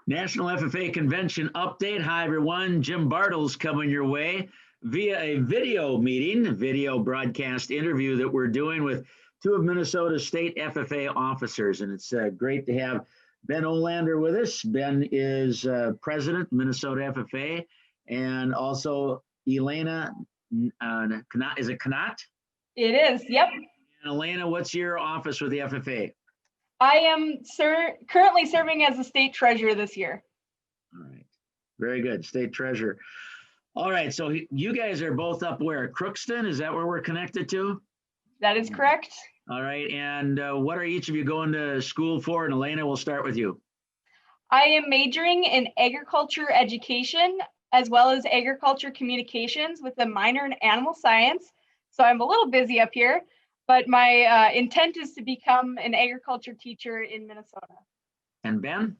National FFA Convention update. Hi, everyone. Jim Bartles coming your way via a video meeting, a video broadcast interview that we're doing with two of Minnesota's state FFA officers. And it's great to have Ben Olander with us. Ben is president, Minnesota FFA, and also Elena, is it Knott? It is, yep. And Elena, what's your office with the FFA? I am currently serving as the state treasurer this year. All right, very good, state treasurer. All right, so you guys are both up where? Crookston, is that where we're connected to? That is correct. All right, and what are each of you going to school for? And Elena, we'll start with you. I am majoring in agriculture education as well as agriculture communications with a minor in animal science. So I'm a little busy up here, but my intent is to become an agriculture teacher in Minnesota. And Ben?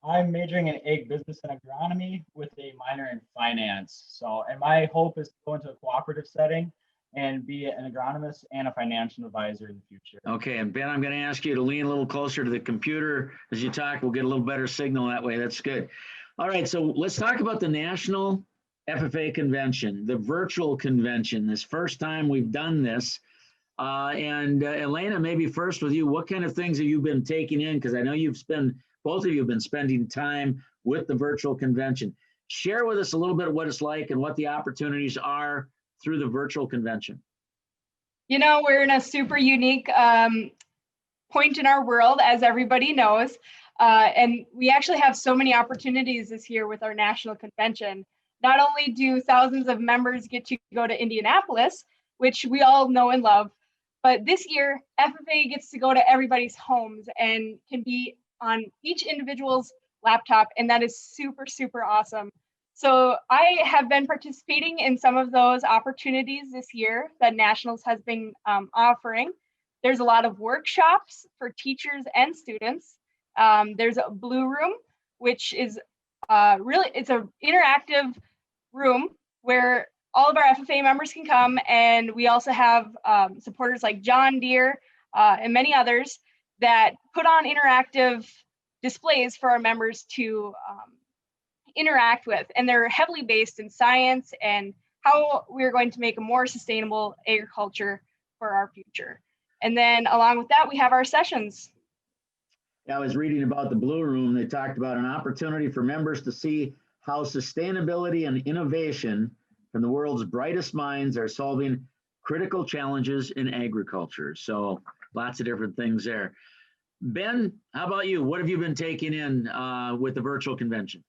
I'm majoring in ag business and agronomy with a minor in finance. So, and my hope is to go into a cooperative setting and be an agronomist and a financial advisor in the future. Okay, and Ben, I'm going to ask you to lean a little closer to the computer as you talk. We'll get a little better signal that way. That's good. All right, so let's talk about the National FFA Convention, the virtual convention. This first time we've done this. And Elena, maybe first with you, what kind of things have you been taking in? Because I know both of you have been spending time with the virtual convention. Share with us a little bit what it's like and what the opportunities are through the virtual convention. You know, we're in a super unique point in our world, as everybody knows. And we actually have so many opportunities this year with our national convention. Not only do thousands of members get to go to Indianapolis, which we all know and love, but this year, FFA gets to go to everybody's homes and can be on each individual's laptop, and that is super, super awesome. So I have been participating in some of those opportunities this year that Nationals has been offering. There's a lot of workshops for teachers and students. There's a Blue Room, which is it's an interactive room where all of our FFA members can come, and we also have supporters like John Deere and many others that put on interactive displays for our members to interact with, and they're heavily based in science and how we're going to make a more sustainable agriculture for our future. And then along with that, we have our sessions. Yeah, I was reading about the Blue Room. They talked about an opportunity for members to see how sustainability and innovation from the world's brightest minds are solving critical challenges in agriculture. So lots of different things there. Ben, how about you? What have you been taking in with the virtual convention?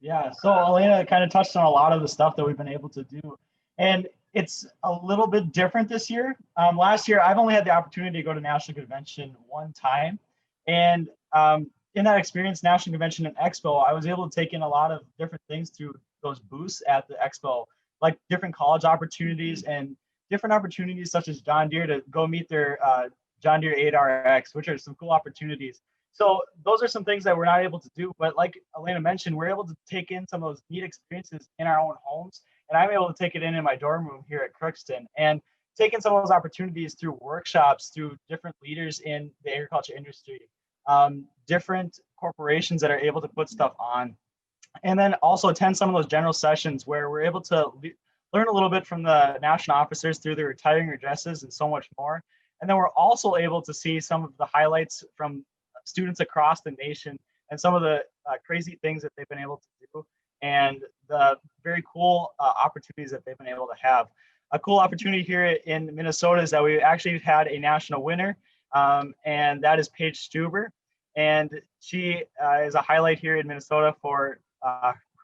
Yeah, so Elena kind of touched on a lot of the stuff that we've been able to do. And it's a little bit different this year. Last year, I've only had the opportunity to go to National Convention one time. And in that experience, National Convention and Expo, I was able to take in a lot of different things through those booths at the Expo, like different college opportunities and different opportunities such as John Deere to go meet their John Deere 8RX, which are some cool opportunities. So those are some things that we're not able to do, but like Elena mentioned, we're able to take in some of those neat experiences in our own homes, and I'm able to take it in my dorm room here at Crookston and take in some of those opportunities through workshops, through different leaders in the agriculture industry, different corporations that are able to put stuff on, and then also attend some of those general sessions where we're able to learn a little bit from the national officers through their retiring addresses and so much more. And then we're also able to see some of the highlights from students across the nation and some of the crazy things that they've been able to do and the very cool opportunities that they've been able to have. A cool opportunity here in Minnesota is that we actually had a national winner, and that is Paige Stuber. And she is a highlight here in Minnesota for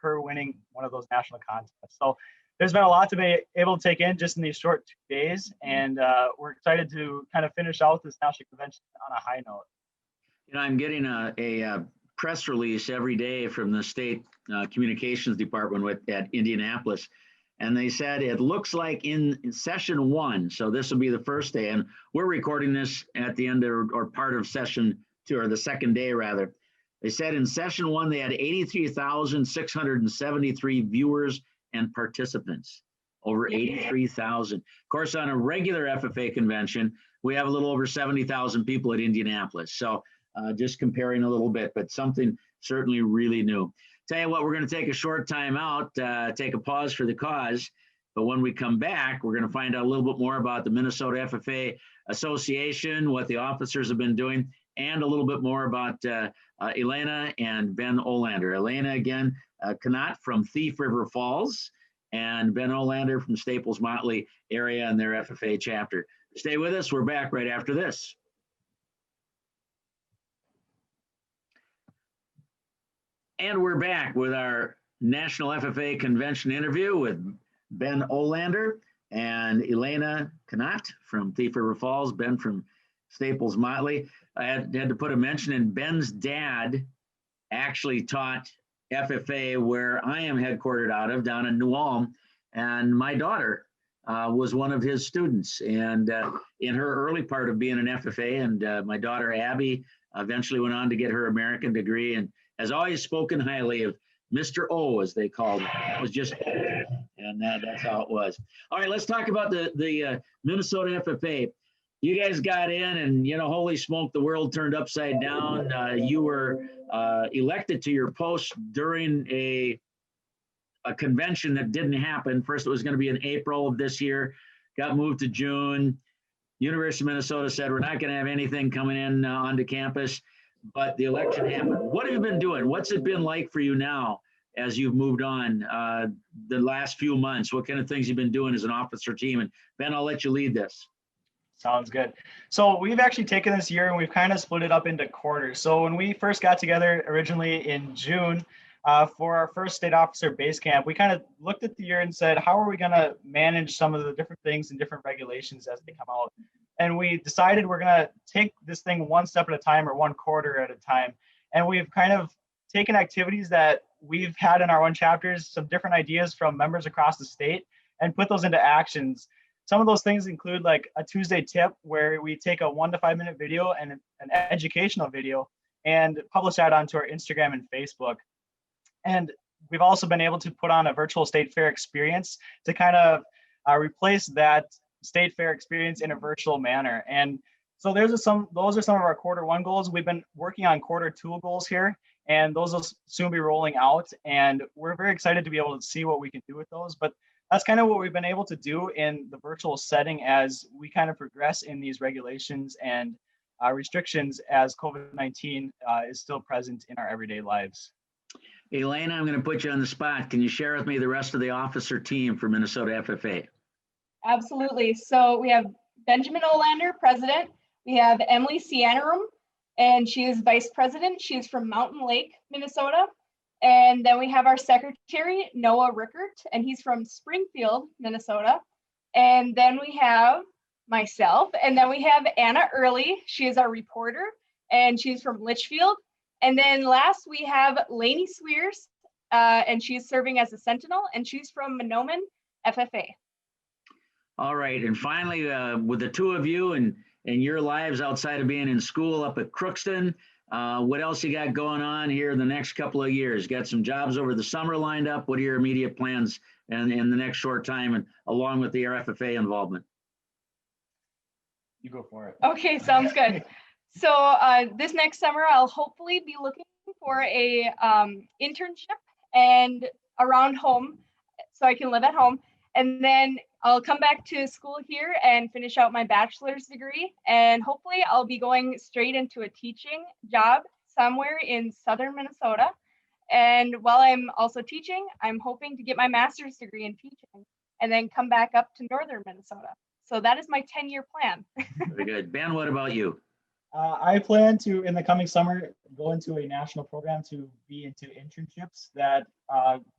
her winning one of those national contests. So there's been a lot to be able to take in just in these short 2 days, and we're excited to kind of finish out this national convention on a high note. You know, I'm getting a press release every day from the state communications department at Indianapolis, and they said it looks like in session 1, so this will be the first day, and we're recording this at the end or part of session 2, or the second day rather. They said in session 1 they had 83,673 viewers and participants, over 83,000. Of course, on a regular FFA convention, we have a little over 70,000 people at Indianapolis. So just comparing a little bit, but something certainly really new. Tell you what, we're going to take a short time out, take a pause for the cause. But when we come back, we're going to find out a little bit more about the Minnesota FFA Association, what the officers have been doing, and a little bit more about Elena and Ben Olander. Elena, again, Knott from Thief River Falls, and Ben Olander from Staples Motley area and their FFA chapter. Stay with us. We're back right after this. And we're back with our National FFA Convention interview with Ben Olander and Elena Knott from Thief River Falls, Ben from Staples Motley. I had to put a mention in. Ben's dad actually taught FFA where I am headquartered out of, down in New Ulm, and my daughter was one of his students. And in her early part of being an FFA, and my daughter Abby eventually went on to get her American degree and has always spoken highly of Mr. O, as they called him. It was just, and that's how it was. All right, let's talk about the Minnesota FFA. You guys got in, and holy smoke, the world turned upside down. You were elected to your post during a convention that didn't happen. First, it was going to be in April of this year, got moved to June. University of Minnesota said we're not going to have anything coming in onto campus, but the election happened. What have you been doing? What's it been like for you now as you've moved on the last few months? What kind of things you've been doing as an officer team? And Ben, I'll let you lead this. Sounds good. So we've actually taken this year and we've kind of split it up into quarters. So when we first got together originally in June for our first state officer base camp, we kind of looked at the year and said, how are we going to manage some of the different things and different regulations as they come out? And we decided we're going to take this thing one step at a time, or one quarter at a time. And we've kind of taken activities that we've had in our own chapters, some different ideas from members across the state, and put those into actions. Some of those things include like a Tuesday tip where we take a 1 to 5 minute video and an educational video and publish that onto our Instagram and Facebook. And we've also been able to put on a virtual state fair experience to kind of replace that state fair experience in a virtual manner. And so those are some of our quarter one goals. We've been working on quarter two goals here, and those will soon be rolling out. And we're very excited to be able to see what we can do with those. But that's kind of what we've been able to do in the virtual setting as we kind of progress in these regulations and restrictions as COVID-19 is still present in our everyday lives. Elena, I'm going to put you on the spot. Can you share with me the rest of the officer team for Minnesota FFA? Absolutely. So we have Benjamin Olander, president. We have Emily Cianarum, and she is vice president. She's from Mountain Lake, Minnesota. And then we have our secretary, Noah Rickert, and he's from Springfield, Minnesota. And then we have myself, and then we have Anna Early. She is our reporter, and she's from Litchfield. And then last we have Lainey Sweers, and she's serving as a sentinel, and she's from Monoman FFA. All right, and finally, with the two of you and your lives outside of being in school up at Crookston, what else you got going on here in the next couple of years? Got some jobs over the summer lined up. What are your immediate plans in the next short time, and along with the FFA involvement? You go for it. Okay, sounds good. So this next summer, I'll hopefully be looking for a internship and around home, so I can live at home. And then I'll come back to school here and finish out my bachelor's degree. And hopefully I'll be going straight into a teaching job somewhere in southern Minnesota. And while I'm also teaching, I'm hoping to get my master's degree in teaching and then come back up to northern Minnesota. So that is my 10-year plan. Very good. Ben, what about you? I plan to, in the coming summer, go into a national program to be into internships that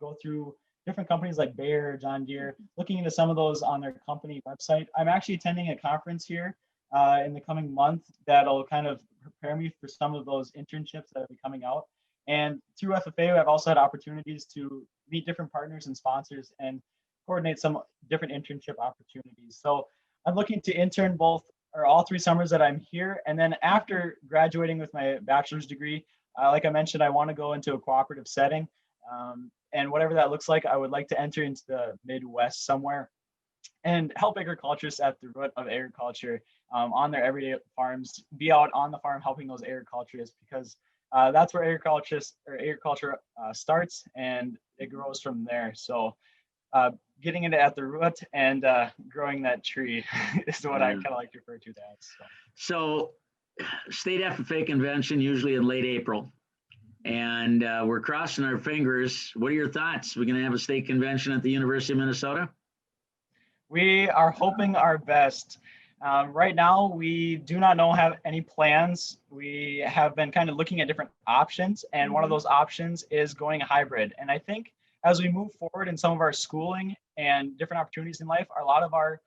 go through different companies like Bayer, John Deere, looking into some of those on their company website. I'm actually attending a conference here in the coming month that'll kind of prepare me for some of those internships that will be coming out. And through FFA, I've also had opportunities to meet different partners and sponsors and coordinate some different internship opportunities. So I'm looking to intern all 3 summers that I'm here. And then after graduating with my bachelor's degree, like I mentioned, I want to go into a cooperative setting. And whatever that looks like, I would like to enter into the Midwest somewhere and help agriculturists at the root of agriculture on their everyday farms, be out on the farm helping those agriculturists, because that's where agriculture starts, and it grows from there. So getting it at the root and growing that tree is what I kind of like to refer to that. So state FFA convention usually in late April, and we're crossing our fingers. What are your thoughts? We're going to have a state convention at the University of Minnesota? We are hoping our best. Right now, we do not have any plans. We have been kind of looking at different options, and one of those options is going hybrid. And I think as we move forward in some of our schooling and different opportunities in life, a lot of our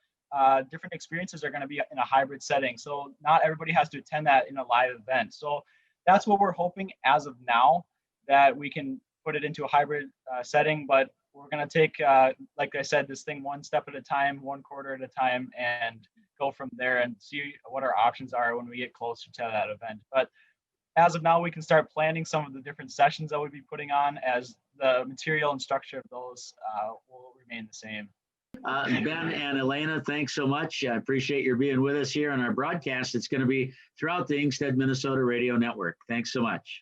different experiences are going to be in a hybrid setting. So not everybody has to attend that in a live event. So that's what we're hoping as of now, that we can put it into a hybrid setting. But we're going to take, like I said, this thing one step at a time, one quarter at a time, and go from there and see what our options are when we get closer to that event. But as of now, we can start planning some of the different sessions that we'll be putting on, as the material and structure of those will remain the same. Ben and Elena, thanks so much. I appreciate your being with us here on our broadcast. It's going to be throughout the Inkstead Minnesota Radio Network. Thanks so much.